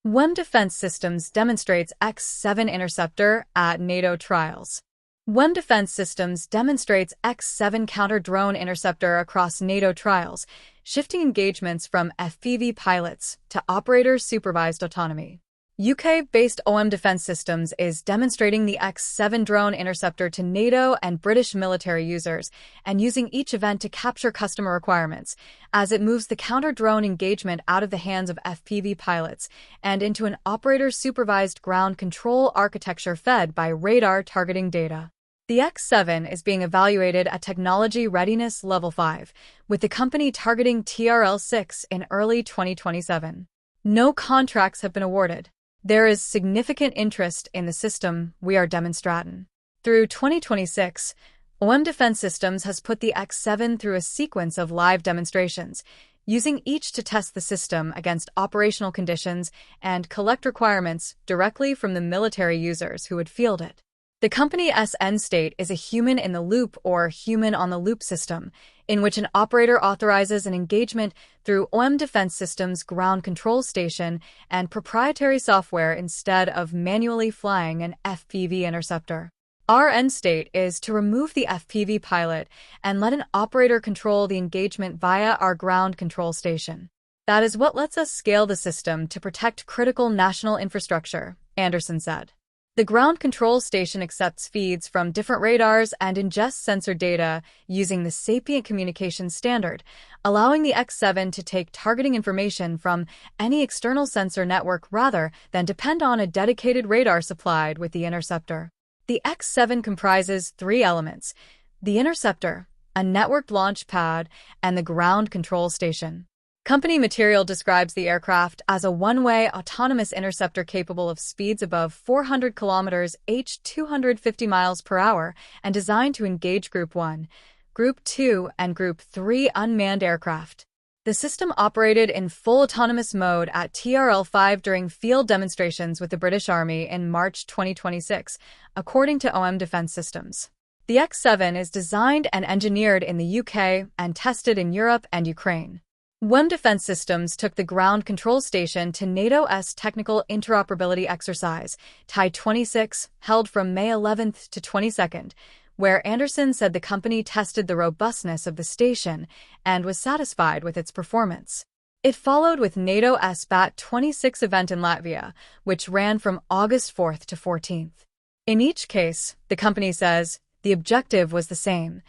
OMD Defense Systems demonstrates X-7 interceptor at NATO trials. OMD Defense Systems demonstrates X-7 counter-drone interceptor across NATO trials, shifting engagements from FPV pilots to operator-supervised autonomy. UK-based OMD Defense Systems is demonstrating the X-7 drone interceptor to NATO and British military users and using each event to capture customer requirements as it moves the counter-drone engagement out of the hands of FPV pilots and into an operator-supervised ground control architecture fed by radar targeting data. The X-7 is being evaluated at Technology Readiness Level 5, with the company targeting TRL-6 in early 2027. No contracts have been awarded. There is significant interest in the system we are demonstrating. Through 2026, OMD Defense Systems has put the X-7 through a sequence of live demonstrations, using each to test the system against operational conditions and collect requirements directly from the military users who would field it. The company's end state is a human-in-the-loop or human-on-the-loop system, in which an operator authorizes an engagement through OMD Defense Systems ground control station and proprietary software instead of manually flying an FPV interceptor. Our end state is to remove the FPV pilot and let an operator control the engagement via our ground control station. That is what lets us scale the system to protect critical national infrastructure, Anderson said. The ground control station accepts feeds from different radars and ingests sensor data using the Sapient communication standard, allowing the X-7 to take targeting information from any external sensor network rather than depend on a dedicated radar supplied with the interceptor. The X-7 comprises three elements: the interceptor, a networked launch pad, and the ground control station. Company material describes the aircraft as a one-way autonomous interceptor capable of speeds above 400 km/h, 250 miles per hour, and designed to engage Group 1, Group 2, and Group 3 unmanned aircraft. The system operated in full autonomous mode at TRL-5 during field demonstrations with the British Army in March 2026, according to OMD Defense Systems. The X-7 is designed and engineered in the UK and tested in Europe and Ukraine. OMD Defense Systems took the ground control station to NATO's Technical Interoperability Exercise, TIE 26, held from May 11th to 22nd, where Anderson said the company tested the robustness of the station and was satisfied with its performance. It followed with NATO's BAT 26 event in Latvia, which ran from August 4th to 14th. In each case, the company says, the objective was the same: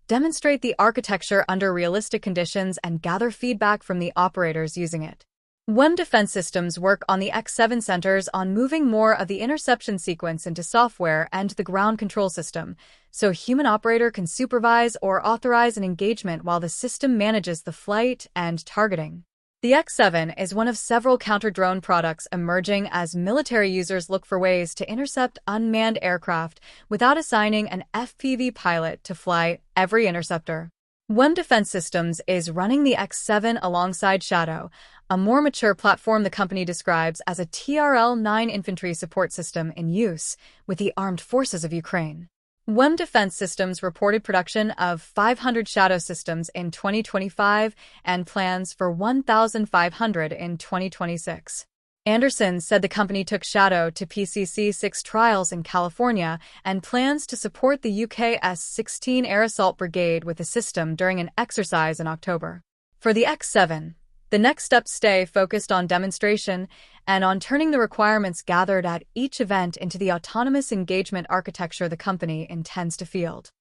demonstrate the architecture under realistic conditions and gather feedback from the operators using it. OMD Defense Systems work on the X-7 centers on moving more of the interception sequence into software and the ground control system, so a human operator can supervise or authorize an engagement while the system manages the flight and targeting. The X-7 is one of several counter-drone products emerging as military users look for ways to intercept unmanned aircraft without assigning an FPV pilot to fly every interceptor. OMD Defense Systems is running the X-7 alongside Shadow, a more mature platform the company describes as a TRL-9 infantry support system in use with the armed forces of Ukraine. OMD Defense Systems reported production of 500 Shadow systems in 2025 and plans for 1,500 in 2026. Anderson said the company took Shadow to PCC-6 trials in California and plans to support the UK's 16 Air Assault Brigade with the system during an exercise in October. For the X-7, the next steps stay focused on demonstration and on turning the requirements gathered at each event into the autonomous engagement architecture the company intends to field.